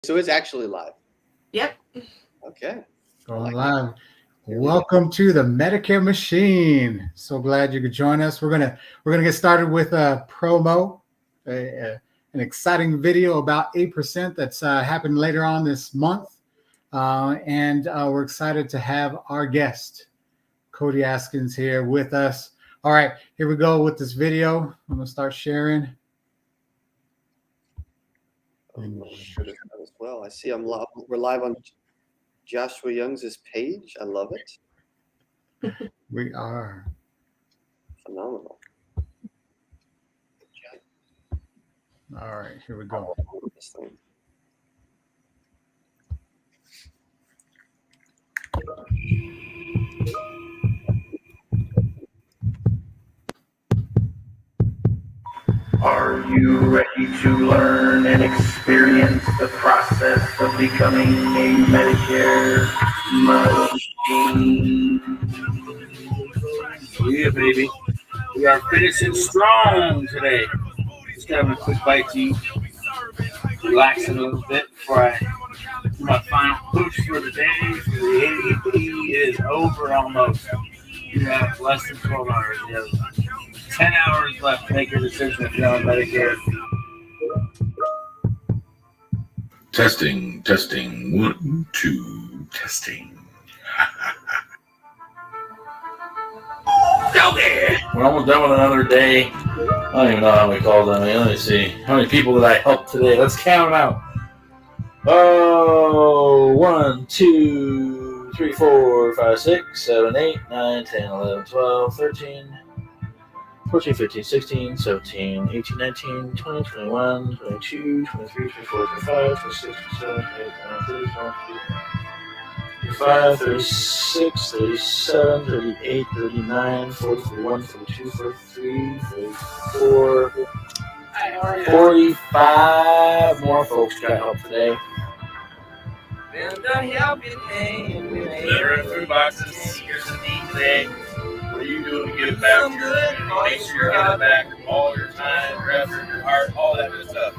So it's actually live. Yep. Okay. Going live. Welcome to the Medicare Machine. So glad you could join us. We're gonna get started with a promo, an exciting video about 8% that's happened later on this month, and we're excited to have our guest, Cody Askins, here with us. All right, here we go with this video. I'm gonna start sharing. Should have done as well. I see I'm live. We're live on Joshua Young's page. I love it. We are Phenomenal. all right. Here we go. This thing. Are you ready to learn and experience the process of becoming a Medicare machine? Yeah, baby. We are finishing strong today. Just having a quick bite to eat, relaxing a little bit before I do my final push for the day. The AEP is over almost. You have less than 12 hours. You have 10 hours left to make your decision if you're on Medicare. Testing. 1, 2, testing. Okay. We're almost done with another day. I don't even know how many calls I made. Let me see. How many people did I help today? Let's count them out. Oh, 1, 2, 3, 4, 5, 6, 7, 8, 9, 10, 11, 12, 13, 14, 15, 16, 17, 18, 19, 20, 21, 22, 23, 24, 25, 26, 27, 28, 29, 30, 36, 37, 38, 39, 40, 41, 42, 43, 44, 45 more folks got help today. Litter and food boxes, here's the need today. What are you doing to give back to your community? Make sure you're giving back all your time, your effort, your heart, all that good stuff.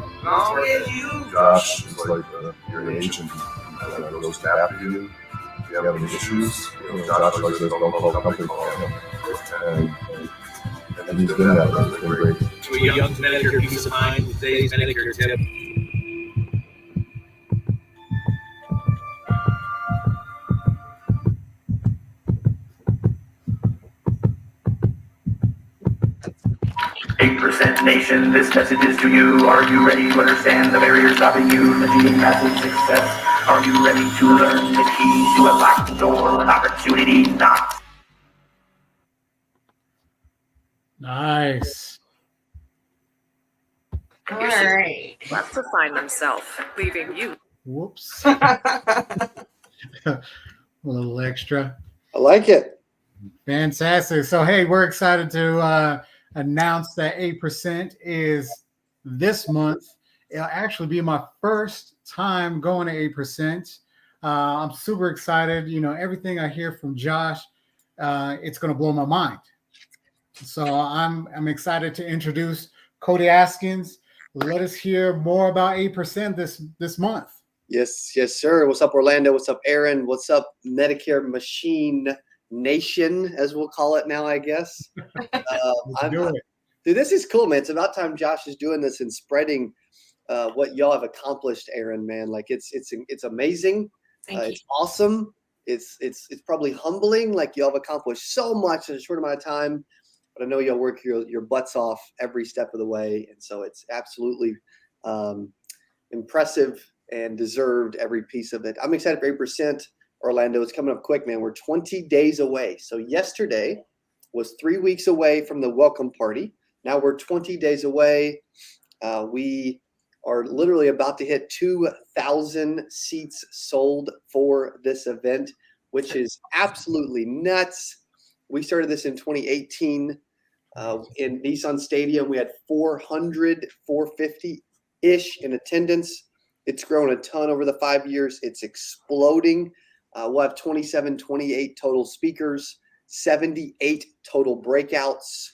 Josh is like your agent. He goes after you. If you have any issues, Josh likes to don't call the company for him. And he's been that way. It's been great. To a young Medicare peace of mind with today's Medicare tip. 8% Nation, this message is to you. Are you ready to understand the barriers stopping you from achieving massive success? Are you ready to learn the keys to a locked door when opportunity knocks? Nice. All right. Left to find themselves, leaving you. Whoops. A little extra. I like it. Fantastic. So, hey, we're excited to announce that 8% is this month. It'll actually be my first time going to 8%. I'm super excited. You know, everything I hear from Josh, it's going to blow my mind. So I'm excited to introduce Cody Askins. Let us hear more about 8% this month. Yes, sir. What's up, Orlando? What's up, Aaron? What's up, Medicare Machine Nation, as we'll call it now, I guess. Dude, this is cool, man. It's about time Josh is doing this and spreading what y'all have accomplished, Aaron, man. Like it's amazing. It's awesome. It's probably humbling. Like y'all have accomplished so much in a short amount of time, but I know y'all work your butts off every step of the way, and so it's absolutely impressive and deserved every piece of it. I'm excited for 8%. Orlando, it's coming up quick, man. We're 20 days away. So yesterday was 3 weeks away from the welcome party. Now we're 20 days away. We are literally about to hit 2,000 seats sold for this event, which is absolutely nuts. We started this in 2018 in Nissan Stadium. We had 400, 450-ish in attendance. It's grown a ton over the 5 years. It's exploding. We'll have 27, 28 total speakers, 78 total breakouts,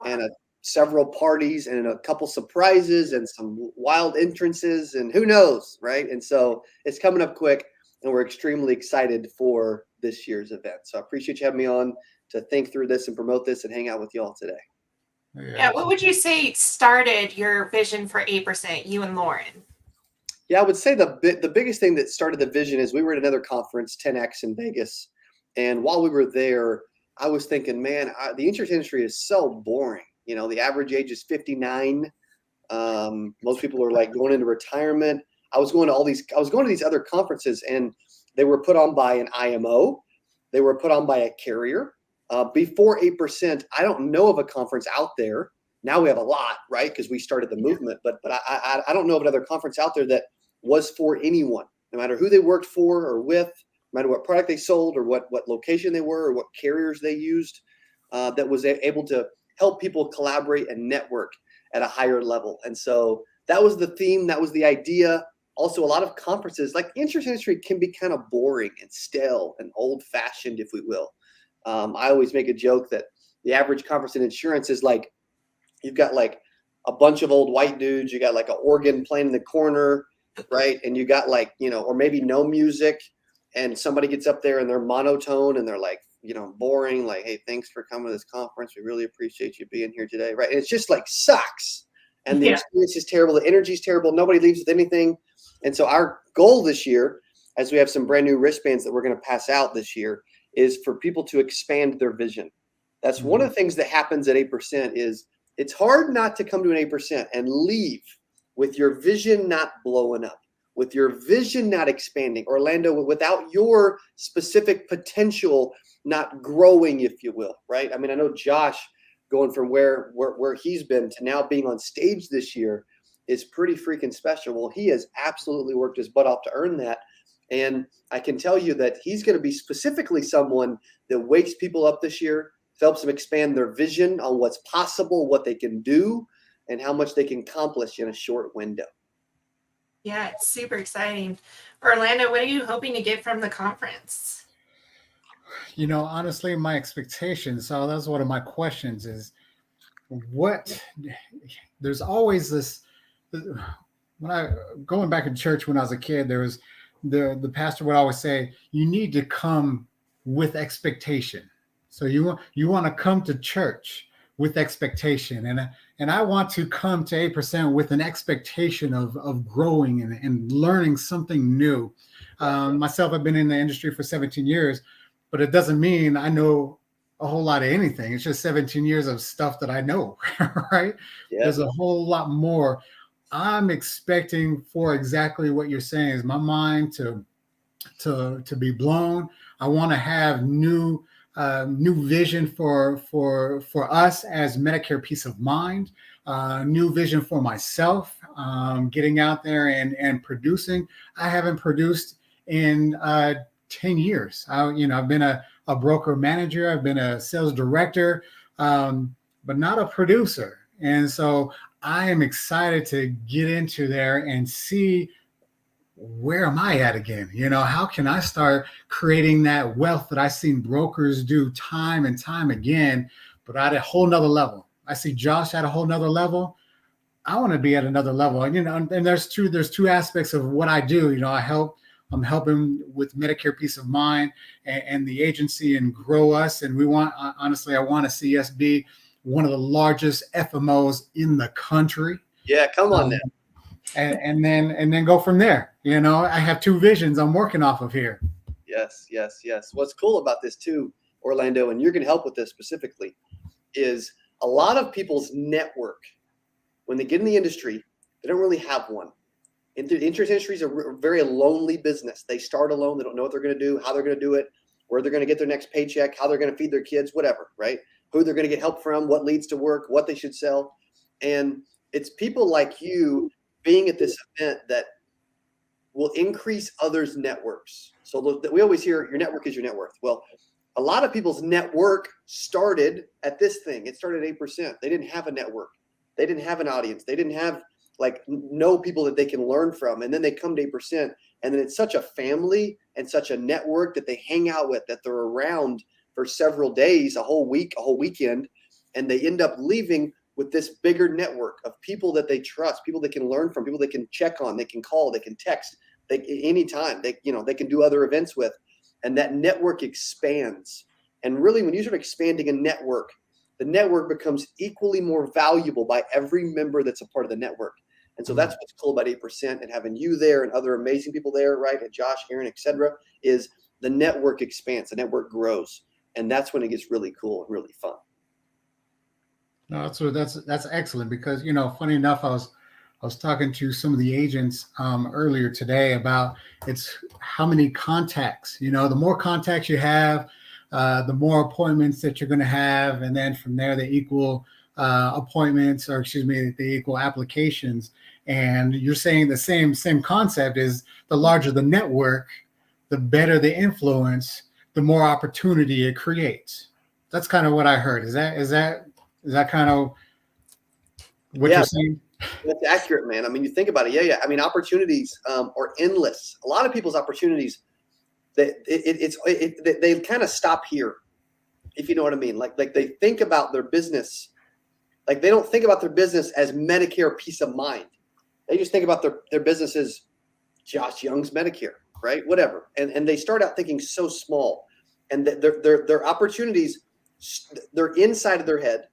and several parties and a couple surprises and some wild entrances and who knows, right? And so it's coming up quick, and we're extremely excited for this year's event. So I appreciate you having me on to think through this and promote this and hang out with y'all today. Yeah. What would you say started your vision for 8%, you and Lauren? Yeah, I would say the biggest thing that started the vision is we were at another conference, 10X in Vegas. And while we were there, I was thinking, man, the insurance industry is so boring. You know, the average age is 59. Most people are like going into retirement. I was going to these other conferences, and they were put on by an IMO. They were put on by a carrier. Before 8%, I don't know of a conference out there. Now we have a lot, right? Because we started the movement, but I don't know of another conference out there that was for anyone, no matter who they worked for or with, no matter what product they sold or what location they were or what carriers they used, that was able to help people collaborate and network at a higher level. And so that was the theme. That was the idea. Also, a lot of conferences, like the insurance industry, can be kind of boring and stale and old-fashioned, if we will. I always make a joke that the average conference in insurance is like, you've got like a bunch of old white dudes. You got like an organ playing in the corner, right? And you got like, you know, or maybe no music, and somebody gets up there and they're monotone and they're like, you know, boring. Like, hey, thanks for coming to this conference. We really appreciate you being here today, right? And it's just like sucks. And the experience is terrible. The energy is terrible. Nobody leaves with anything. And so our goal this year, as we have some brand new wristbands that we're going to pass out this year, is for people to expand their vision. That's one of the things that happens at 8% is it's hard not to come to an 8% and leave with your vision not blowing up, with your vision not expanding. Orlando, without your specific potential not growing, if you will, right? I mean, I know Josh going from where he's been to now being on stage this year is pretty freaking special. Well, he has absolutely worked his butt off to earn that. And I can tell you that he's going to be specifically someone that wakes people up this year, helps them expand their vision on what's possible, what they can do, and how much they can accomplish in a short window. Yeah, it's super exciting. Orlando, what are you hoping to get from the conference? You know, honestly, my expectations. So that's one of my questions is there's always this, when I going back in church when I was a kid, there was the pastor would always say, you need to come with expectation. So you want to come to church with expectation. And I want to come to 8% with an expectation of growing and learning something new. Myself, I've been in the industry for 17 years, but it doesn't mean I know a whole lot of anything. It's just 17 years of stuff that I know, right? Yeah. There's a whole lot more. I'm expecting for exactly what you're saying is my mind to be blown. I want to have new vision for us as Medicare Peace of Mind, new vision for myself, getting out there and producing. I haven't produced in 10 years. I've been a broker manager. I've been a sales director, but not a producer. And so I am excited to get into there and see where am I at again? You know, how can I start creating that wealth that I've seen brokers do time and time again, but at a whole nother level. I see Josh at a whole nother level. I want to be at another level. And, you know, and there's two aspects of what I do. You know, I'm helping with Medicare Peace of Mind and the agency and grow us. And honestly, I want to see us be one of the largest FMOs in the country. Yeah, come on now. And then go from there. You know, I have two visions I'm working off of here. Yes. What's cool about this too, Orlando, and you're going to help with this specifically, is a lot of people's network, when they get in the industry, they don't really have one. The insurance industry is a very lonely business. They start alone. They don't know what they're going to do, how they're going to do it, where they're going to get their next paycheck, how they're going to feed their kids, whatever, right? Who they're going to get help from, what leads to work, what they should sell. And it's people like you being at this event that will increase others' networks. So we always hear your network is your net worth. Well, a lot of people's network started at this thing. It started at 8%. They didn't have a network. They didn't have an audience. They didn't have know people that they can learn from. And then they come to 8%. And then it's such a family and such a network that they hang out with, that they're around for several days, a whole week, a whole weekend. And they end up leaving with this bigger network of people that they trust, people they can learn from, people they can check on, they can call, they can text, anytime they can do other events with, and that network expands. And really, when you start expanding a network, the network becomes equally more valuable by every member that's a part of the network. And so that's what's cool about 8% and having you there and other amazing people there, right? And Josh, Aaron, etc. is the network expands, the network grows. And that's when it gets really cool and really fun. No, that's excellent because, funny enough, I was talking to some of the agents earlier today about it's how many contacts. The more contacts you have, the more appointments that you're going to have, and then from there they equal appointments, or they equal applications. And you're saying the same concept is the larger the network, the better the influence, the more opportunity it creates. That's kind of what I heard. Is that kind of what you're saying? That's accurate, man. I mean, you think about it. Yeah. I mean, opportunities are endless. A lot of people's opportunities, they kind of stop here, if you know what I mean. Like they think about their business, like they don't think about their business as Medicare peace of mind. They just think about their business as Josh Young's Medicare, right? Whatever. And they start out thinking so small, and their opportunities, they're inside of their head,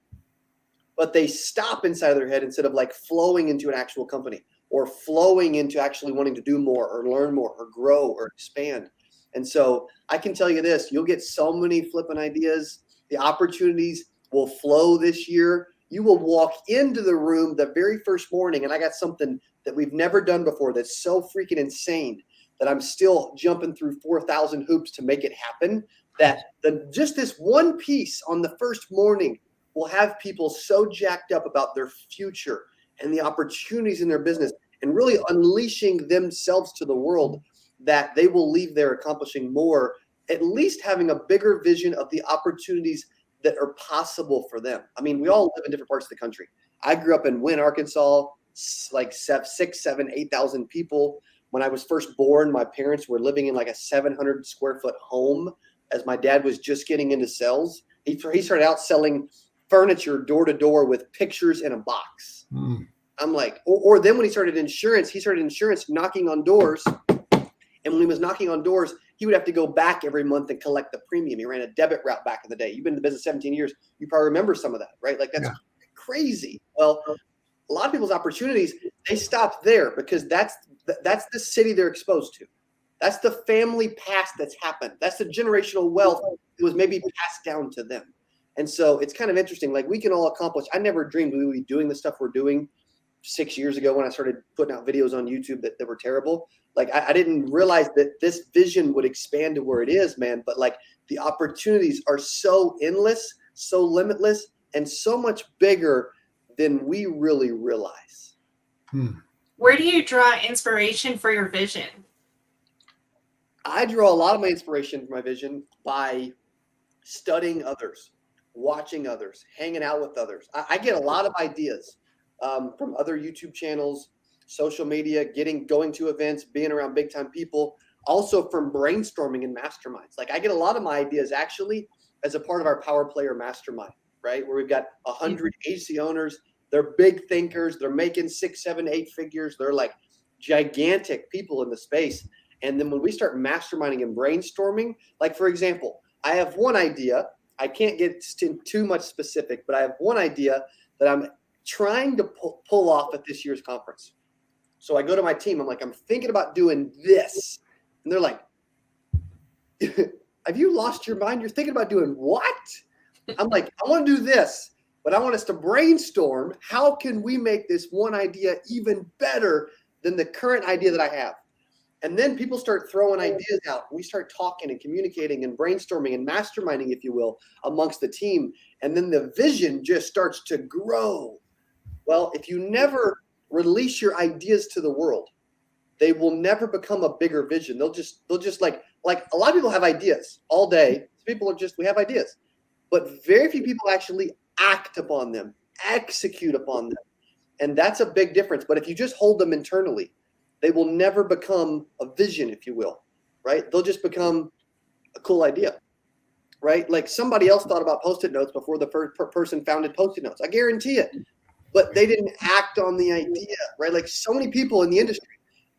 but they stop inside of their head instead of like flowing into an actual company or flowing into actually wanting to do more or learn more or grow or expand. And so I can tell you this, you'll get so many flipping ideas. The opportunities will flow this year. You will walk into the room the very first morning, and I got something that we've never done before that's so freaking insane that I'm still jumping through 4,000 hoops to make it happen, that just this one piece on the first morning will have people so jacked up about their future and the opportunities in their business and really unleashing themselves to the world that they will leave there accomplishing more, at least having a bigger vision of the opportunities that are possible for them. I mean, we all live in different parts of the country. I grew up in Wynn, Arkansas, like 6, 7, 8,000 people. When I was first born, my parents were living in like a 700 square foot home as my dad was just getting into sales. He started out selling furniture door to door with pictures in a box. I'm like, or then when he started insurance knocking on doors. And when he was knocking on doors, he would have to go back every month and collect the premium. He ran a debit route back in the day. You've been in the business 17 years. You probably remember some of that, right? Like that's crazy. Well, a lot of people's opportunities, they stop there because that's the city they're exposed to. That's the family past that's happened. That's the generational wealth that was maybe passed down to them. And so it's kind of interesting. Like we can all accomplish. I never dreamed we would be doing the stuff we're doing 6 years ago when I started putting out videos on YouTube that were terrible. Like I didn't realize that this vision would expand to where it is, man. But like the opportunities are so endless, so limitless, and so much bigger than we really realize. Where do you draw inspiration for your vision? I draw a lot of my inspiration for my vision by studying others, watching others, hanging out with others. I get a lot of ideas from other YouTube channels, social media, going to events, being around big time people, also from brainstorming and masterminds. Like I get a lot of my ideas actually as a part of our Power Player Mastermind, right? Where we've got 100 agency owners. They're big thinkers. They're making 6, 7, 8 figures. They're like gigantic people in the space. And then when we start masterminding and brainstorming, like for example, I have one idea. I can't get too much specific, but I have one idea that I'm trying to pull off at this year's conference. So I go to my team. I'm like, I'm thinking about doing this. And they're like, have you lost your mind? You're thinking about doing what? I'm like, I want to do this, but I want us to brainstorm. How can we make this one idea even better than the current idea that I have? And then people start throwing ideas out. We start talking and communicating and brainstorming and masterminding, if you will, amongst the team. And then the vision just starts to grow. Well, if you never release your ideas to the world, they will never become a bigger vision. They'll just like a lot of people have ideas all day. People are just, we have ideas, but very few people actually act upon them, execute upon them. And that's a big difference. But if you just hold them internally, they will never become a vision, if you will, right? They'll just become a cool idea, right? Like somebody else thought about Post-it notes before the first person founded Post-it notes. I guarantee it. but they didn't act on the idea, right? Like so many people in the industry,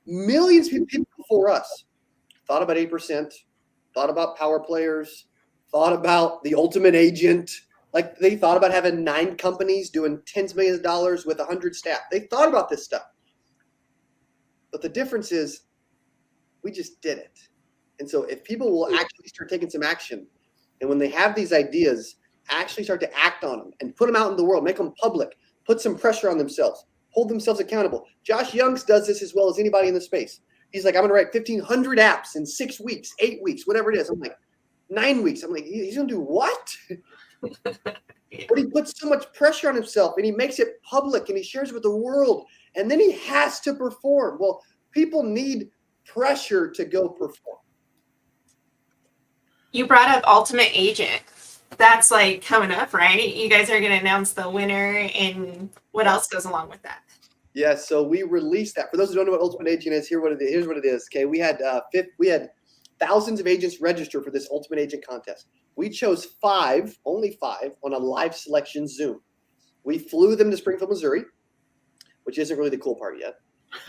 millions of people before us thought about 8%, thought about power players, thought about the ultimate agent. Like they thought about having 9 companies doing tens of millions of dollars with 100 staff. They thought about this stuff. But the difference is we just did it. And so if people will actually start taking some action, and when they have these ideas, actually start to act on them and put them out in the world, make them public, put some pressure on themselves, hold themselves accountable. Josh Youngs does this as well as anybody in the space. He's like, I'm going to write 1,500 apps in 6 weeks, 8 weeks, whatever it is. I'm like, 9 weeks. I'm like, he's going to do what? But he puts so much pressure on himself and he makes it public and he shares it with the world. And then he has to perform. Well, people need pressure to go perform. You brought up Ultimate Agent. That's like coming up, right? You guys are going to announce the winner, and what else goes along with that? Yeah, so we released that. For those who don't know what Ultimate Agent is, here's what it is. Okay, we had thousands of agents register for this Ultimate Agent contest. We chose 5, only 5, on a live selection Zoom. We flew them to Springfield, Missouri, which isn't really the cool part yet.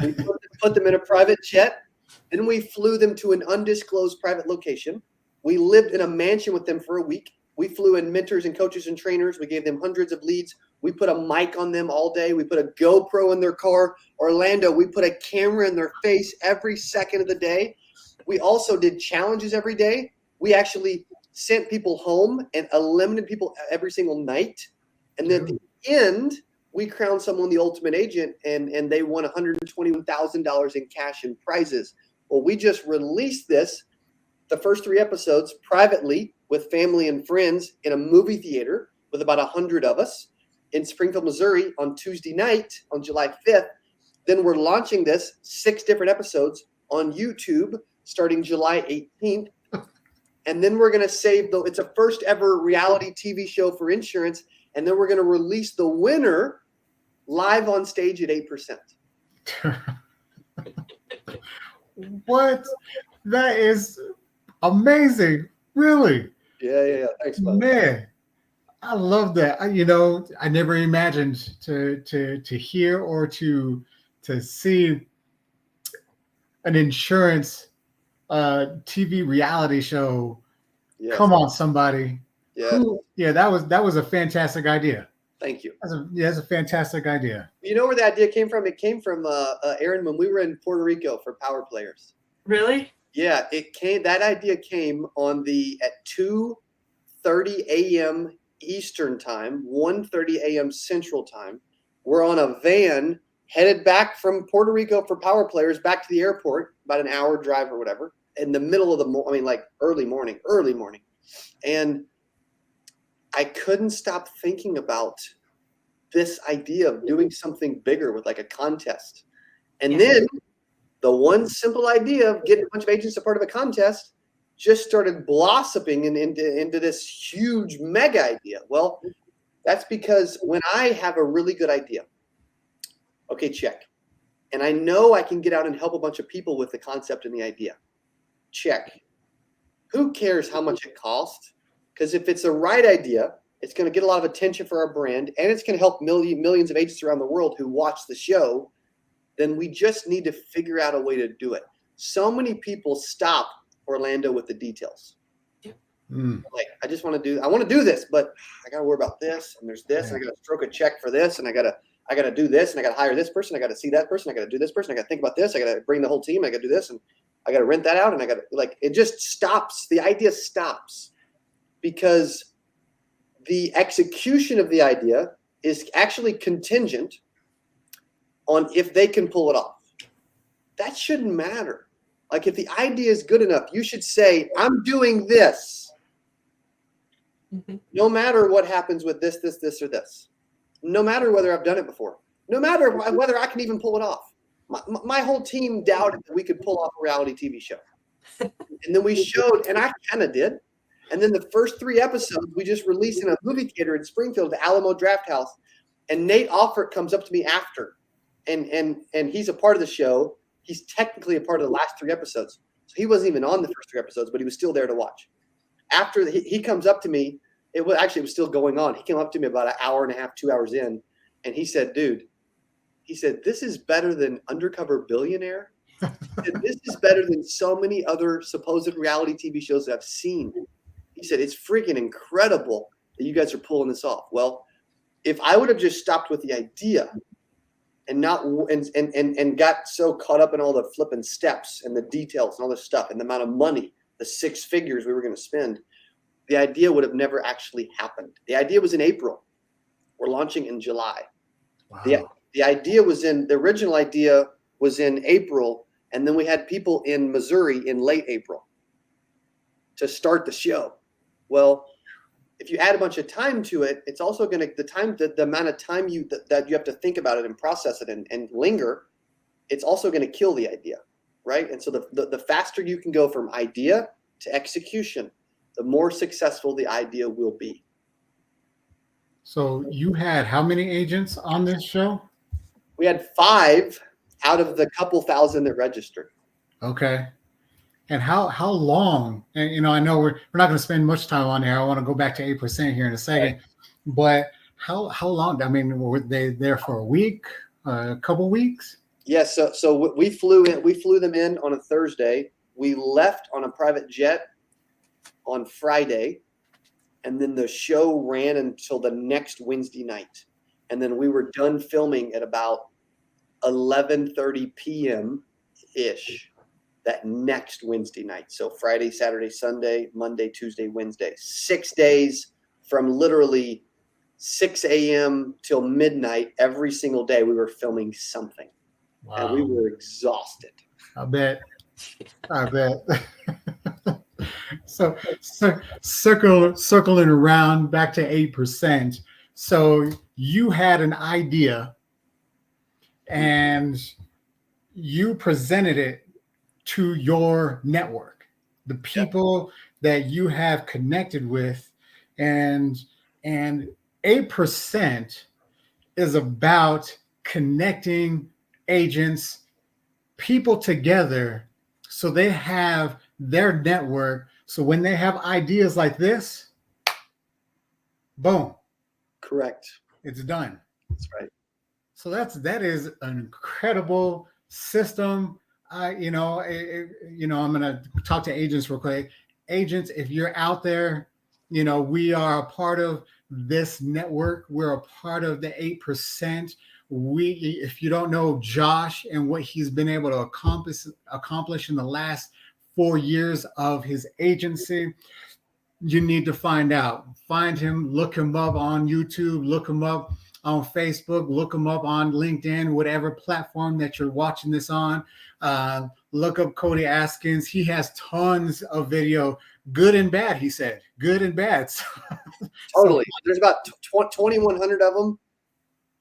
We put them in a private jet. Then we flew them to an undisclosed private location. We lived in a mansion with them for a week. We flew in mentors and coaches and trainers. We gave them hundreds of leads. We put a mic on them all day. We put a GoPro in their car. Orlando, we put a camera in their face every second of the day. We also did challenges every day. We actually sent people home and eliminated people every single night. And then at the end, we crowned someone the ultimate agent, and they won $121,000 in cash and prizes. Well, we just released this, the first 3 episodes, privately with family and friends in a movie theater with about 100 of us in Springfield, Missouri on Tuesday night on July 5th. Then we're launching this 6 different episodes on YouTube starting July 18th. And then we're going to save it's a first ever reality TV show for insurance. And then we're going to release the winner live on stage at 8%. What? That is amazing. Really? Yeah. Thanks, bud. Man, I love that. I never imagined to hear or to see an insurance TV reality show. Yes. Come on, somebody. Yeah. That was a fantastic idea. Thank you. That's a fantastic idea. You know where the idea came from? It came from Aaron when we were in Puerto Rico for Power Players. Really? Yeah, that idea came at 2:30 a.m. Eastern time, 1:30 a.m. Central time. We're on a van headed back from Puerto Rico for Power Players back to the airport, about an hour drive or whatever, in the middle of the early morning. And I couldn't stop thinking about this idea of doing something bigger with like a contest. And then the one simple idea of getting a bunch of agents a part of a contest just started blossoming into this huge mega idea. Well, that's because when I have a really good idea, okay, check. And I know I can get out and help a bunch of people with the concept and the idea. Check. Who cares how much it costs? Because if it's the right idea, it's going to get a lot of attention for our brand, and it's going to help millions of agents around the world who watch the show. Then we just need to figure out a way to do it. So many people stop Orlando with the details. Like, I want to do this, but I got to worry about this, and there's this, and I got to stroke a check for this, and I got to do this, and I got to hire this person, I got to see that person, I got to do this person, I got to think about this, I got to bring the whole team, I got to do this, and I got to rent that out, and I got to it just stops. The idea stops because the execution of the idea is actually contingent on if they can pull it off. That shouldn't matter. Like, if the idea is good enough, you should say, I'm doing this. No matter what happens with this, or this. No matter whether I've done it before. No matter whether I can even pull it off. My whole team doubted that we could pull off a reality TV show. And then we showed, and I kind of did. And then the first 3 episodes we just released in a movie theater in Springfield, the Alamo Draft House. And Nate Offert comes up to me after. And he's a part of the show. He's technically a part of the last 3 episodes. So he wasn't even on the first 3 episodes, but he was still there to watch. After he comes up to me, it was still going on. He came up to me about an hour and a half, 2 hours in. And he said, dude, this is better than Undercover Billionaire. He said, this is better than so many other supposed reality TV shows that I've seen. He said, it's freaking incredible that you guys are pulling this off. Well, if I would have just stopped with the idea and not and got so caught up in all the flipping steps and the details and all this stuff and the amount of money, the 6 figures we were going to spend, the idea would have never actually happened. The idea was in April. We're launching in July. Wow. The idea was the original idea was in April, and then we had people in Missouri in late April to start the show. Well, if you add a bunch of time to it, it's also going to the amount of time that you have to think about it and process it and linger. It's also going to kill the idea, right? And so the faster you can go from idea to execution, the more successful the idea will be. So you had how many agents on this show? We had 5 out of the couple thousand that registered. Okay. And how long? And I know we're not going to spend much time on here. I want to go back to 8% here in a second. Right. But how long? I mean, were they there for a week, a couple weeks? Yes. So we flew them in on a Thursday. We left on a private jet on Friday, and then the show ran until the next Wednesday night. And then we were done filming at about 11:30 p.m. ish that next Wednesday night. So Friday, Saturday, Sunday, Monday, Tuesday, Wednesday. 6 days from literally 6 a.m. till midnight every single day. We were filming something. Wow. And we were exhausted. I bet. So circling around back to 8%. So you had an idea and you presented it to your network, the people that you have connected with, and 8% is about connecting agents, people together, so they have their network. So when they have ideas like this, boom. Correct. It's done. That's right. So that is an incredible system. I'm going to talk to agents real quick. Agents, if you're out there, we are a part of this network. We're a part of the 8%. If you don't know Josh and what he's been able to accomplish in the last 4 years of his agency, you need to find out. Find him, look him up on YouTube, look him up on Facebook, look him up on LinkedIn, whatever platform that you're watching this on. Look up Cody Askins. He has tons of video, good and bad, he said. Good and bad. Totally. There's about 2,100 of them.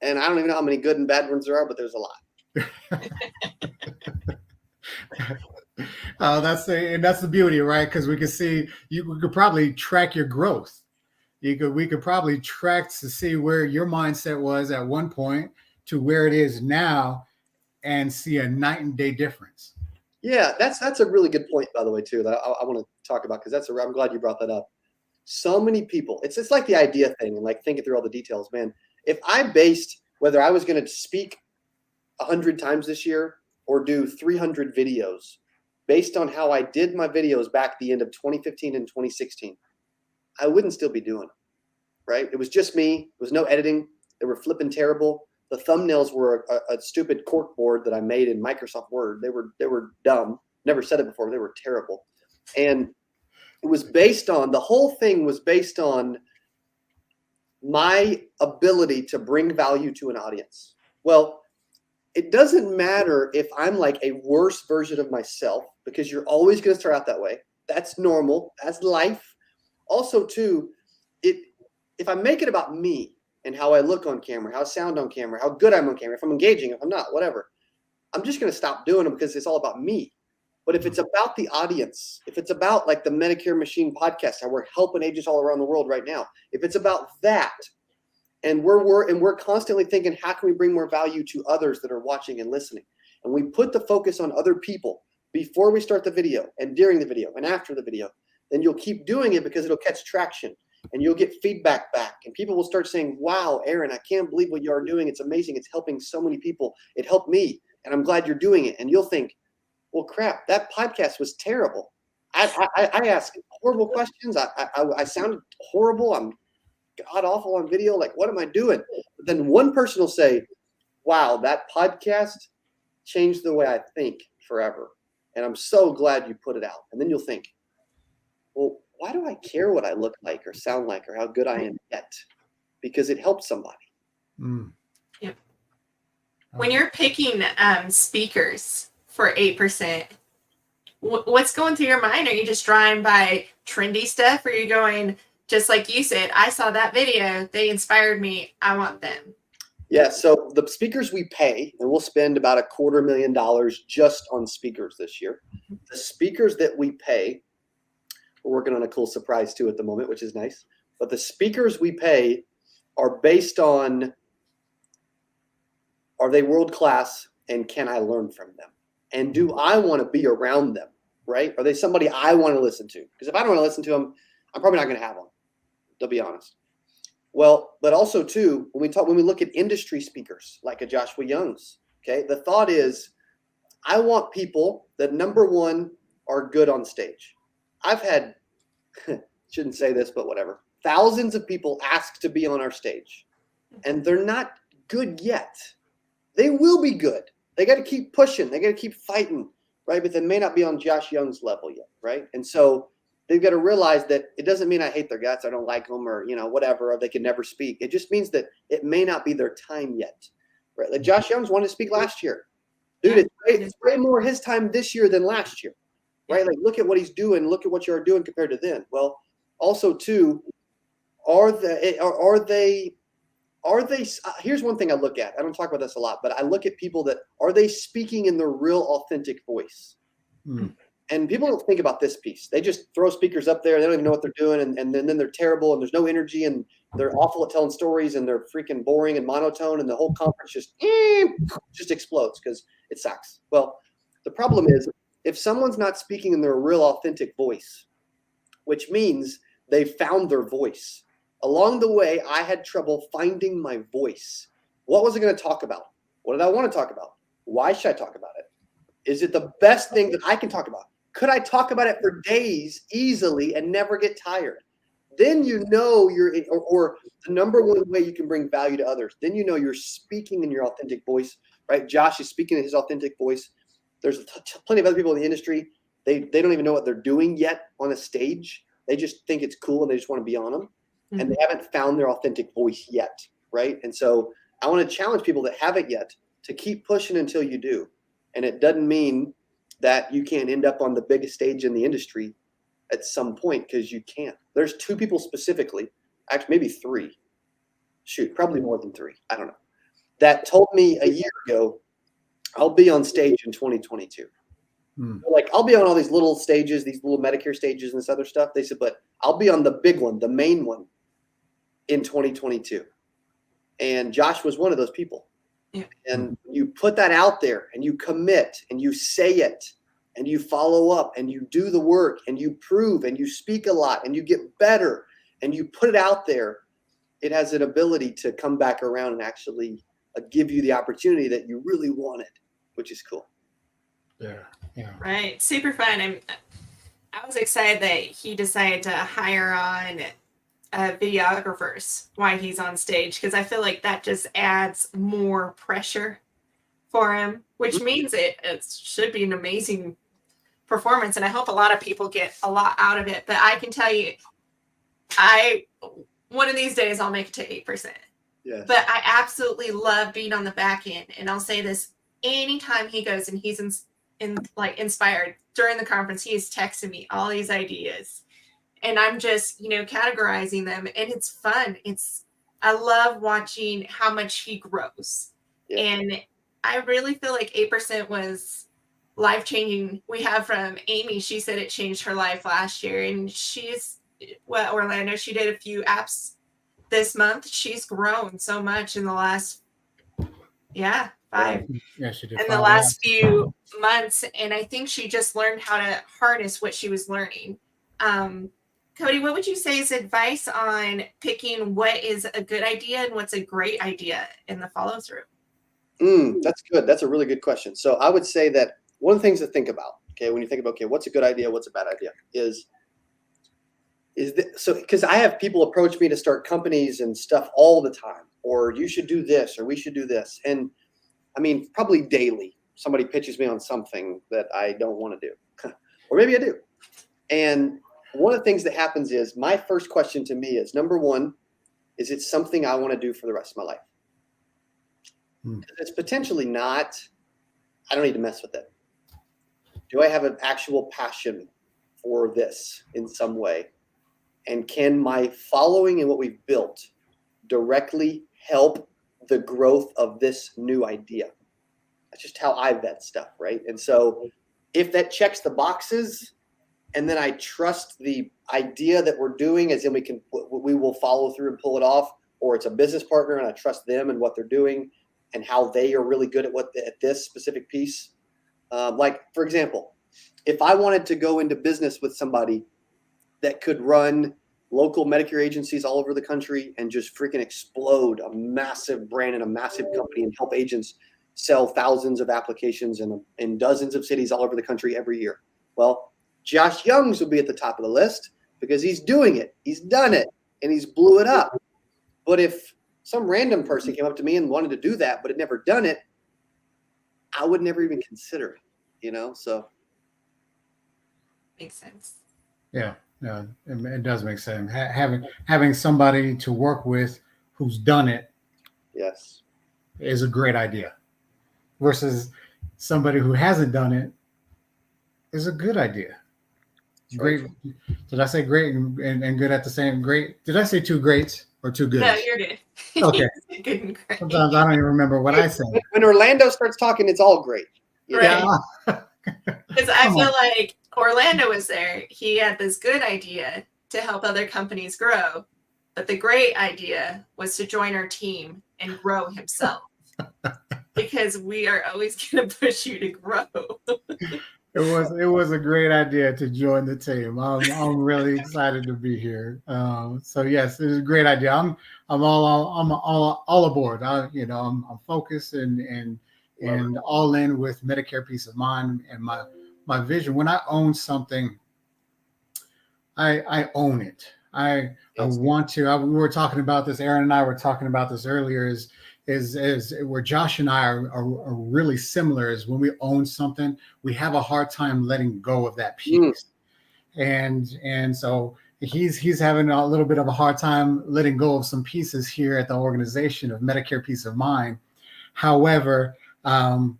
And I don't even know how many good and bad ones there are, but there's a lot. That's the beauty, right? Because we could see we could probably track your growth. We could probably track to see where your mindset was at one point to where it is now, and see a night and day difference. Yeah, that's a really good point, by the way, too, that I want to talk about, because I'm glad you brought that up. So many people, it's like the idea thing and like thinking through all the details, man. If I based whether I was going to speak 100 times this year or do 300 videos based on how I did my videos back at the end of 2015 and 2016, I wouldn't still be doing them, right? It was just me. There was no editing. They were flipping terrible. The thumbnails were a stupid cork board that I made in Microsoft Word. They were dumb. Never said it before. They were terrible. And it was the whole thing was based on my ability to bring value to an audience. Well, it doesn't matter if I'm like a worse version of myself, because you're always going to start out that way. That's normal. That's life. Also, too, if I make it about me and how I look on camera, how I sound on camera, how good I'm on camera, if I'm engaging, if I'm not, whatever, I'm just going to stop doing them because it's all about me. But if it's about the audience, if it's about like the Medicare Machine podcast, how we're helping agents all around the world right now, if it's about that, and we're constantly thinking, how can we bring more value to others that are watching and listening? And we put the focus on other people before we start the video and during the video and after the video, then you'll keep doing it because it'll catch traction. and you'll get feedback back, and people will start saying, wow, Aaron, I can't believe what you are doing. It's amazing. It's helping so many people. It helped me, and I'm glad you're doing it. And you'll think, well, crap, that podcast was terrible. I asked horrible questions. I sounded horrible. I'm god awful on video. Like, what am I doing? But then one person will say, wow, that podcast changed the way I think forever. And I'm so glad you put it out. And then you'll think, well, why do I care what I look like or sound like or how good I am yet? Because it helps somebody. Mm. Yep. When you're picking speakers for 8%, what's going through your mind? Are you just drawing by trendy stuff? Or are you going, just like you said, I saw that video, they inspired me, I want them? Yeah, so the speakers we pay, and we'll spend about $250,000 just on speakers this year. The speakers that we pay, we're working on a cool surprise too at the moment, which is nice. But the speakers we pay are based on, are they world class, and can I learn from them? And do I want to be around them, right? Are they somebody I want to listen to? Because if I don't want to listen to them, I'm probably not going to have them, to be honest. Well, but also too, when we look at industry speakers like a Joshua Young's, okay, the thought is, I want people that, number one, are good on stage. I've had, shouldn't say this, but whatever, thousands of people ask to be on our stage, and they're not good yet. They will be good. They got to keep pushing. They got to keep fighting, right? But they may not be on Josh Young's level yet, right? And so they've got to realize that it doesn't mean I hate their guts, I don't like them, or whatever, or they can never speak. It just means that it may not be their time yet, right? Like Josh Young's wanted to speak last year, dude. It's way more his time this year than last year, right? Like, look at what he's doing. Look at what you're doing compared to then. Well, also too, are they? Here's one thing I look at. I don't talk about this a lot, but I look at people that, are they speaking in their real authentic voice? Mm. And people don't think about this piece. They just throw speakers up there. They don't even know what they're doing. And then they're terrible, and there's no energy, and they're awful at telling stories, and they're freaking boring and monotone. And the whole conference just explodes because it sucks. Well, the problem is, if someone's not speaking in their real authentic voice, which means they found their voice. Along the way, I had trouble finding my voice. What was I going to talk about? What did I want to talk about? Why should I talk about it? Is it the best thing that I can talk about? Could I talk about it for days easily and never get tired? Then you're or the number one way you can bring value to others. Then you're speaking in your authentic voice, right? Josh is speaking in his authentic voice. There's plenty of other people in the industry. They don't even know what they're doing yet on a stage. They just think it's cool and they just want to be on them. Mm-hmm. And they haven't found their authentic voice yet, right? And so I want to challenge people that haven't yet to keep pushing until you do. And it doesn't mean that you can't end up on the biggest stage in the industry at some point, because you can't. There's 2 people specifically, actually maybe 3, probably more than 3, I don't know, that told me a year ago, I'll be on stage in 2022. Like, I'll be on all these little stages, these little Medicare stages and this other stuff. They said, but I'll be on the big one, the main one, in 2022. And Josh was one of those people. Yeah. And you put that out there, and you commit, and you say it, and you follow up, and you do the work, and you prove, and you speak a lot, and you get better, and you put it out there. It has an ability to come back around and actually give you the opportunity that you really wanted, which is cool. Yeah. Right. Super fun. I was excited that he decided to hire on videographers while he's on stage, because I feel like that just adds more pressure for him, which means it should be an amazing performance. And I hope a lot of people get a lot out of it. But I can tell you, one of these days I'll make it to 8%. Yes. But I absolutely love being on the back end. And I'll say this, anytime he goes and he's inspired during the conference, he is texting me all these ideas. And I'm just, categorizing them, and it's fun. I love watching how much he grows. Yeah. And I really feel like 8% was life-changing. We have from Amy, she said it changed her life last year. And Orlando, she did a few apps this month. She's grown so much in the last, 5. Yeah, she did. In the last few months. And I think she just learned how to harness what she was learning. Cody, what would you say is advice on picking what is a good idea and what's a great idea in the follow through? That's good. That's a really good question. So I would say that one of the things to think about, okay, when you think about, okay, what's a good idea, what's a bad idea, is so because I have people approach me to start companies and stuff all the time, or you should do this, or we should do this. And I mean, probably daily, somebody pitches me on something that I don't want to do, or maybe I do. And one of the things that happens is my first question to me is, number one, is it something I want to do for the rest of my life? It's potentially not. I don't need to mess with it. Do I have an actual passion for this in some way? And can my following and what we've built directly help the growth of this new idea? That's just how I vet stuff, right? And so if that checks the boxes, and then I trust the idea that we're doing, as in we will follow through and pull it off, or it's a business partner and I trust them and what they're doing and how they are really good at this specific piece. Like, for example, if I wanted to go into business with somebody that could run local Medicare agencies all over the country and just freaking explode a massive brand and a massive company and help agents sell thousands of applications in dozens of cities all over the country every year. Well, Josh Youngs would be at the top of the list because he's doing it. He's done it and he's blew it up. But if some random person came up to me and wanted to do that, but had never done it, I would never even consider it, so. Makes sense. Yeah, it does make sense. Having somebody to work with who's done it, yes, is a great idea. Versus somebody who hasn't done it is a good idea. Great. Did I say great and good at the same? Great. Did I say two greats or two good? No, you're good. Okay. Good and great. Sometimes I don't even remember what I said. When Orlando starts talking, it's all great. Right. Because I feel like Orlando was there. He had this good idea to help other companies grow, but the great idea was to join our team and grow himself. Because we are always going to push you to grow. It was a great idea to join the team. I'm really excited to be here. So yes, it was a great idea. I'm all aboard. I'm focused and all in with Medicare Peace of Mind and my vision. When I own something, I own it. I want to. We were talking about this. Aaron and I were talking about this earlier. Is where Josh and I are really similar is when we own something, we have a hard time letting go of that piece. And so he's having a little bit of a hard time letting go of some pieces here at the organization of Medicare Peace of Mind. However, I'm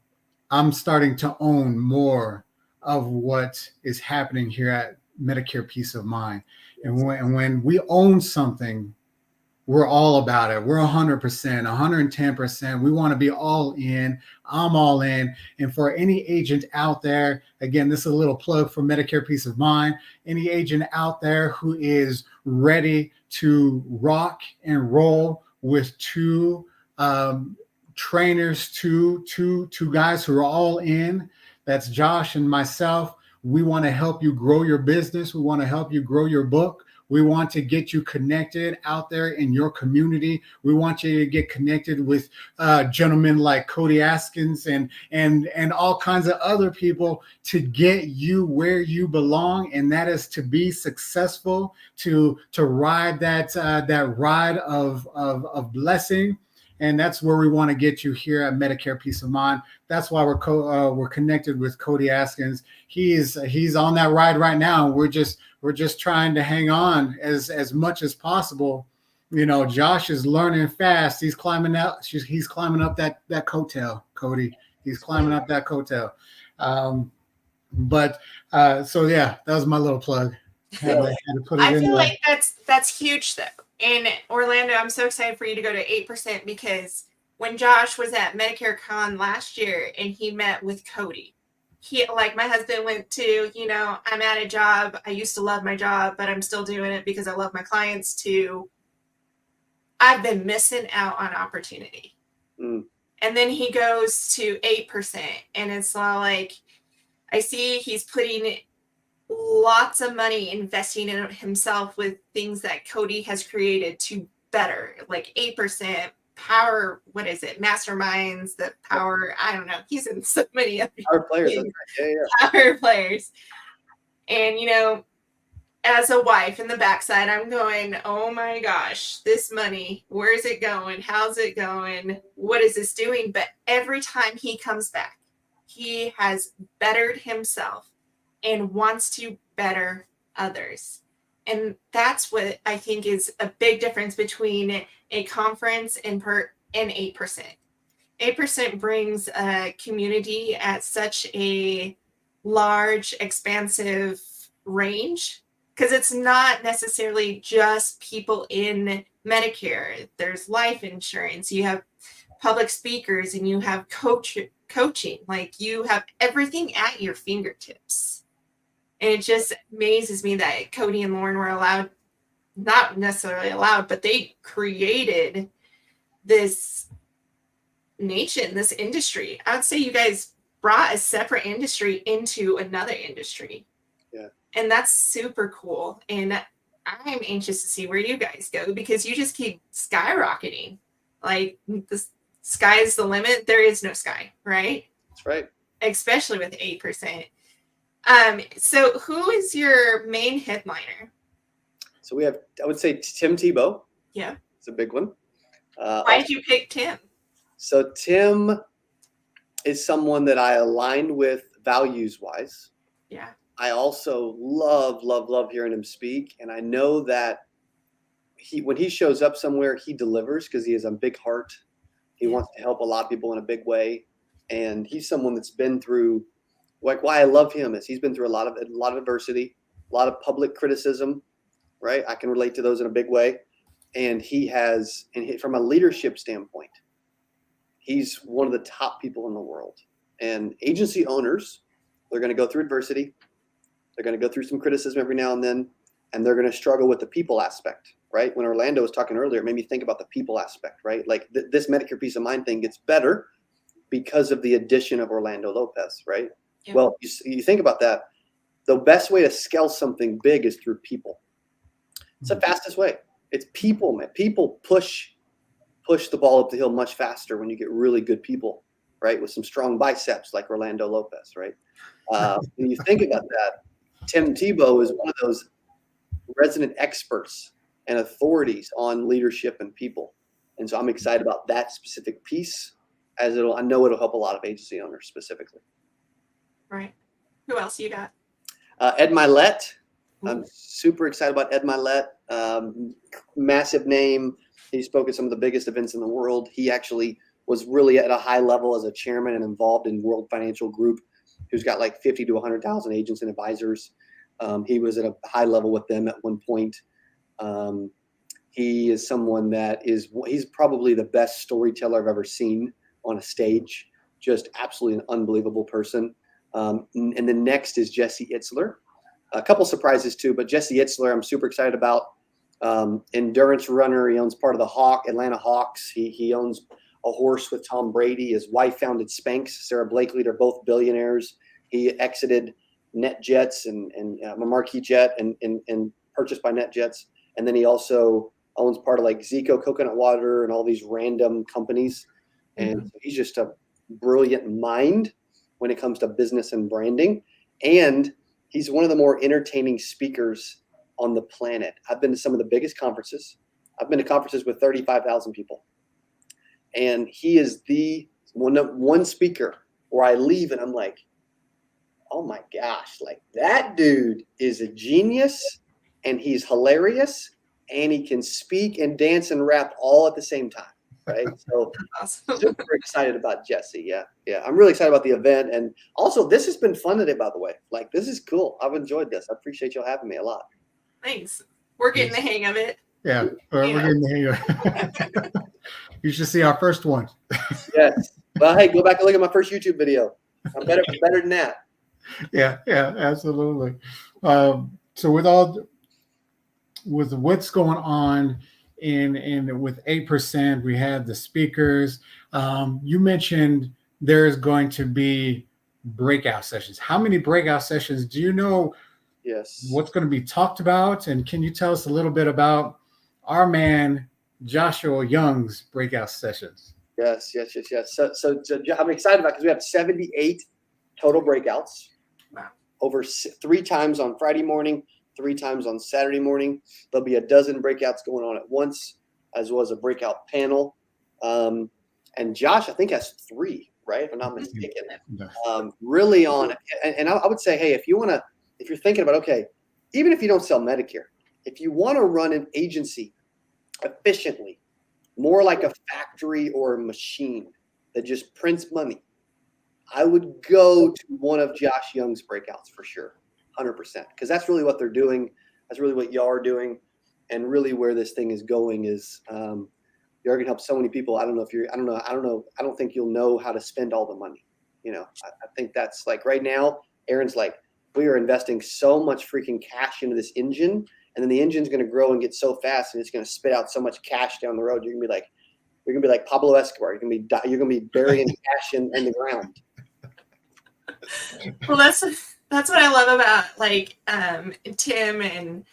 starting to own more of what is happening here at Medicare Peace of Mind. And when we own something, we're all about it. We're 100%, 110%. We want to be all in. I'm all in. And for any agent out there, again, this is a little plug for Medicare Peace of Mind. Any agent out there who is ready to rock and roll with two trainers, two guys who are all in, that's Josh and myself. We want to help you grow your business. We want to help you grow your book. We want to get you connected out there in your community. We want you to get connected with gentlemen like Cody Askins and all kinds of other people to get you where you belong, and that is to be successful, to ride that ride of blessing. And that's where we want to get you here at Medicare Peace of Mind. That's why we're connected with Cody Askins. He's on that ride right now. We're just trying to hang on as much as possible. Josh is learning fast. He's climbing up that coattail, Cody. He's climbing up that coattail. So yeah, that was my little plug. I feel like that's huge though. And Orlando, I'm so excited for you to go to 8% because when Josh was at Medicare Con last year and he met with Cody, like my husband went to, I'm at a job. I used to love my job, but I'm still doing it because I love my clients too. I've been missing out on opportunity. And then he goes to 8% and it's like, I see he's putting lots of money investing in himself with things that Cody has created to better, like 8%, power, what is it? Masterminds, the power, I don't know. He's in so many of Our players, that's right. Yeah. power players. And, you know, as a wife in the backside, I'm going, oh my gosh, this money, where's it going? How's it going? What is this doing? But every time he comes back, he has bettered himself and wants to better others. And that's what I think is a big difference between a conference and 8%. 8% brings a community at such a large, expansive range, because it's not necessarily just people in Medicare. There's life insurance, you have public speakers, and you have coaching. Like, you have everything at your fingertips. And it just amazes me that Cody and Lauren were allowed, not necessarily allowed, but they created this nation, this industry. I would say you guys brought a separate industry into another industry. Yeah. And that's super cool. And I'm anxious to see where you guys go, because you just keep skyrocketing. Like, the sky's the limit. There is no sky, right? That's right. Especially with 8%. So who is your main headliner? So we have, I would say, Tim Tebow. Yeah. It's a big one. Why did you pick Tim? So Tim is someone that I aligned with values-wise. Yeah. I also love hearing him speak. And I know that when he shows up somewhere, he delivers, because he has a big heart. He wants to help a lot of people in a big way. And he's someone that's been through, like, why I love him is he's been through a lot of adversity, a lot of public criticism, right? I can relate to those in a big way. And he has, and from a leadership standpoint, he's one of the top people in the world. And agency owners, they're going to go through adversity. They're going to go through some criticism every now and then, and they're going to struggle with the people aspect, right? When Orlando was talking earlier, it made me think about the people aspect, right? Like, this Medicare Peace of Mind thing gets better because of the addition of Orlando Lopez, right? Yeah. Well, you think about that. The best way to scale something big is through people. It's the fastest way. It's people, man. People push the ball up the hill much faster when you get really good people, right? With some strong biceps like Orlando Lopez, right? When you think about that, Tim Tebow is one of those resident experts and authorities on leadership and people. And so I'm excited about that specific piece, as I know it'll help a lot of agency owners specifically. Right. Who else you got? Ed Milet. I'm super excited about Ed Milet. Massive name. He spoke at some of the biggest events in the world. He actually was really at a high level as a chairman and involved in World Financial Group, who's got like 50 to 100,000 agents and advisors. He was at a high level with them at one point. He is someone that he's probably the best storyteller I've ever seen on a stage. Just absolutely an unbelievable person. And then next is Jesse Itzler. A couple surprises too, but Jesse Itzler, I'm super excited about. Endurance runner. He owns part of the Atlanta Hawks. He owns a horse with Tom Brady. His wife founded Spanx, Sarah Blakely. They're both billionaires. He exited NetJets and Marquis Jet and purchased by NetJets. And then he also owns part of like Zico Coconut Water and all these random companies. And so he's just a brilliant mind when it comes to business and branding. And he's one of the more entertaining speakers on the planet. I've been to some of the biggest conferences. I've been to conferences with 35,000 people. And he is the one speaker where I leave and I'm like, oh my gosh, like that dude is a genius and he's hilarious and he can speak and dance and rap all at the same time. Right. So Awesome. Super excited about Jesse. Yeah. I'm really excited about the event. And also this has been fun today, by the way. Like, this is cool. I've enjoyed this. I appreciate y'all having me a lot. Thanks. We're getting the hang of it. Yeah. We're getting the hang of it. You should see our first one. Yes. Well, hey, go back and look at my first YouTube video. I'm better than that. Yeah, absolutely. So with what's going on in with 8%, we had the speakers. You mentioned there's going to be breakout sessions. How many breakout sessions do you know Yes. What's going to be talked about? And can you tell us a little bit about our man Joshua Young's breakout sessions? Yes. So I'm excited about because we have 78 total breakouts. Wow. Over 3 times on Friday morning, 3 times on Saturday morning. There'll be a dozen breakouts going on at once, as well as a breakout panel. And Josh, I think, has 3, right? If I'm not mistaken. Really on, and I would say, hey, if you're thinking about, okay, even if you don't sell Medicare, if you want to run an agency efficiently, more like a factory or a machine that just prints money, I would go to one of Josh Young's breakouts for sure, 100%, because that's really what they're doing. That's really what y'all are doing, and really where this thing is going is you're going to help so many people. I don't think you'll know how to spend all the money. I think that's like right now, Aaron's like, we are investing so much freaking cash into this engine, and then the engine's going to grow and get so fast, and it's going to spit out so much cash down the road. You're going to be like Pablo Escobar. You're going to be burying cash in the ground. Well, that's what I love about like Tim and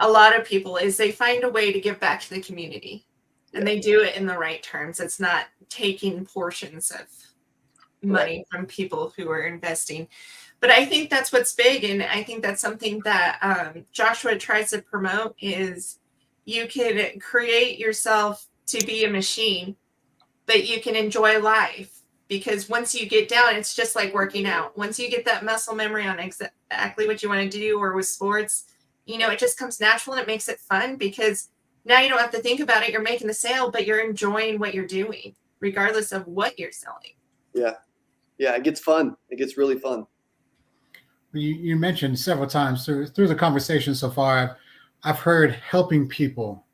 a lot of people is they find a way to give back to the community, and they do it in the right terms. It's not taking portions of money from people who are investing. But I think that's what's big, and I think that's something that Joshua tries to promote is you can create yourself to be a machine, but you can enjoy life. Because once you get down, it's just like working out. Once you get that muscle memory on exactly what you want to do, or with sports, it just comes natural and it makes it fun because now you don't have to think about it. You're making the sale, but you're enjoying what you're doing, regardless of what you're selling. Yeah, it gets fun. It gets really fun. You mentioned several times through the conversation so far, I've heard helping people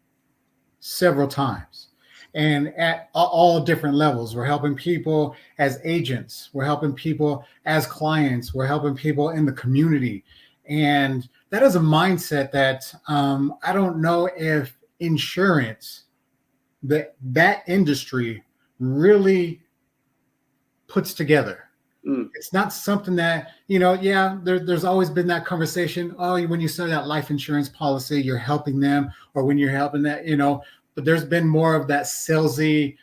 several times. And at all different levels. We're helping people as agents. We're helping people as clients. We're helping people in the community. And that is a mindset that I don't know if insurance, that industry really puts together. It's not something that, there's always been that conversation. Oh, when you sell that life insurance policy, you're helping them, or when you're helping that, but there's been more of that salesy,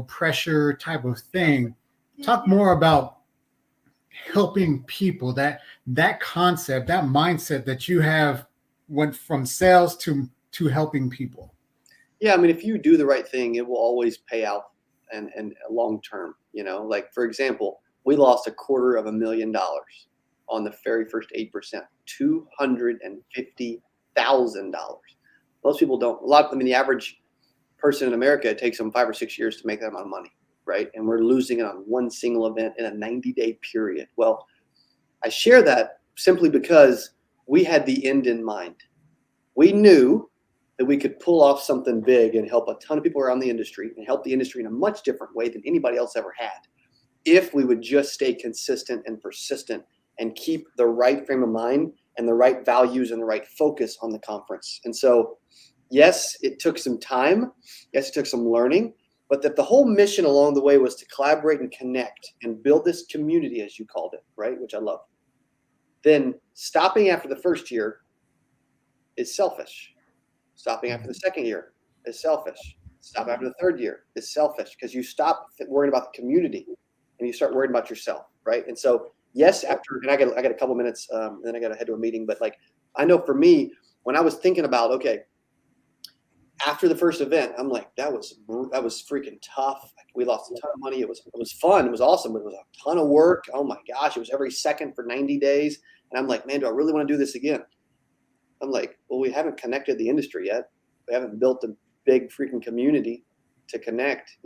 pressure type of thing. Talk more about helping people, that concept, that mindset that you have went from sales to helping people. Yeah, I mean, if you do the right thing, it will always pay out and long term. Like for example, we lost $250,000 on the very first 8%, $250,000. Most people don't. The average person in America, it takes them 5 or 6 years to make that amount of money, right? And we're losing it on one single event in a 90-day period. Well, I share that simply because we had the end in mind. We knew that we could pull off something big and help a ton of people around the industry and help the industry in a much different way than anybody else ever had, if we would just stay consistent and persistent and keep the right frame of mind and the right values and the right focus on the conference. And so, yes, it took some time. Yes, it took some learning, but that the whole mission along the way was to collaborate and connect and build this community, as you called it, right? Which I love. Then stopping after the first year is selfish. Stopping after the second year is selfish. Stop after the third year is selfish because you stop worrying about the community and you start worrying about yourself, right? And so, yes, and I got a couple minutes, then I got to head to a meeting. But like, I know for me, when I was thinking about, okay, after the first event, I'm like, that was freaking tough. We lost a ton of money. It was fun. It was awesome. But it was a ton of work. Oh my gosh, it was every second for 90 days. And I'm like, man, do I really want to do this again? I'm like, well, we haven't connected the industry yet. We haven't built a big freaking community to connect,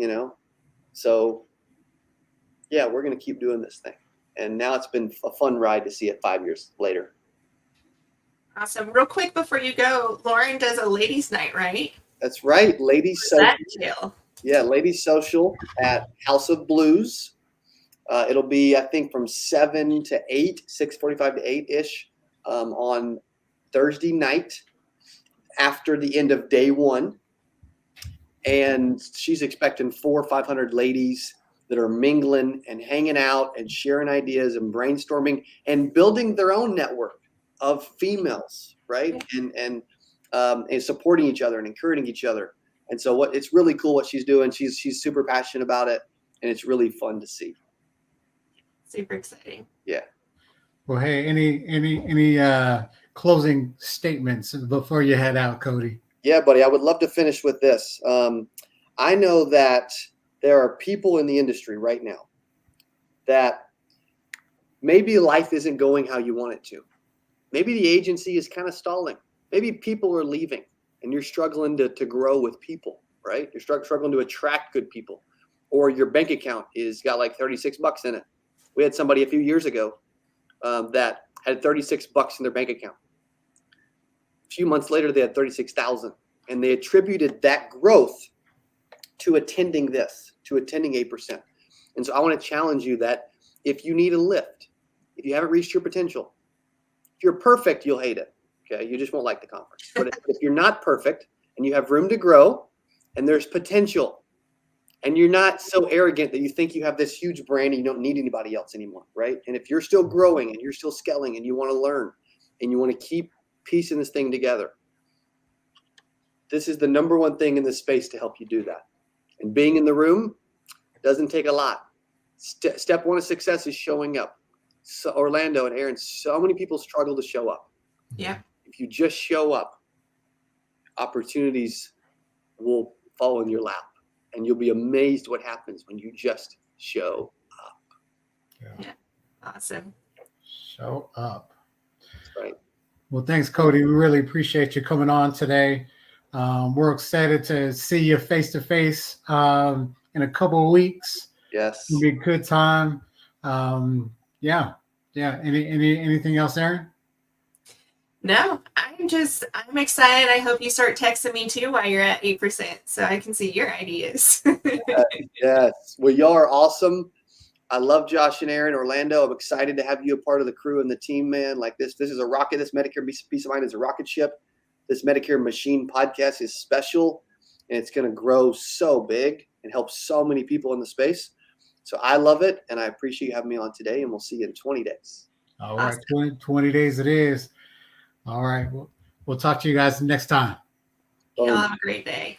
So, yeah, we're going to keep doing this thing. And now it's been a fun ride to see it 5 years later. Awesome. Real quick before you go, Lauren does a ladies' night, right? That's right. Ladies Social. Yeah, Ladies Social at House of Blues. It'll be, I think, from 7 to 8, 6:45 to 8-ish on Thursday night after the end of day one. And she's expecting 400 or 500 ladies that are mingling and hanging out and sharing ideas and brainstorming and building their own network. of females, right? And supporting each other and encouraging each other. And so it's really cool what she's doing. She's super passionate about it, and it's really fun to see. Super exciting. Yeah. Well, hey, any closing statements before you head out, Cody? Yeah, buddy. I would love to finish with this. I know that there are people in the industry right now that maybe life isn't going how you want it to. Maybe the agency is kind of stalling. Maybe people are leaving and you're struggling to grow with people, right? You're struggling to attract good people, or your bank account is got like $36 in it. We had somebody a few years ago that had $36 in their bank account. A few months later, they had 36,000, and they attributed that growth to attending 8%. And so I want to challenge you that if you need a lift, if you haven't reached your potential, if you're perfect, you'll hate it. Okay, you just won't like the conference. But if you're not perfect and you have room to grow and there's potential, and you're not so arrogant that you think you have this huge brand and you don't need anybody else anymore, right? And if you're still growing and you're still scaling and you want to learn and you want to keep piecing this thing together, this is the number one thing in this space to help you do that. And being in the room doesn't take a lot. Step one of success is showing up. So Orlando and Aaron, so many people struggle to show up. Yeah. If you just show up, opportunities will fall in your lap, and you'll be amazed what happens when you just show up. Yeah. Awesome. Show up. That's right. Well, thanks, Cody. We really appreciate you coming on today. We're excited to see you face to face in a couple of weeks. Yes. It'll be a good time. Yeah. Anything else, Aaron? No, I'm excited. I hope you start texting me too while you're at 8%, so I can see your ideas. Yes. Well, y'all are awesome. I love Josh and Aaron. Orlando, I'm excited to have you a part of the crew and the team, man. Like this is a rocket. This Medicare Peace of Mind is a rocket ship. This Medicare Machine podcast is special, and it's going to grow so big and help so many people in the space. So I love it, and I appreciate you having me on today, and we'll see you in 20 days. All right, 20 days it is. All right. We'll talk to you guys next time. Y'all have a great day.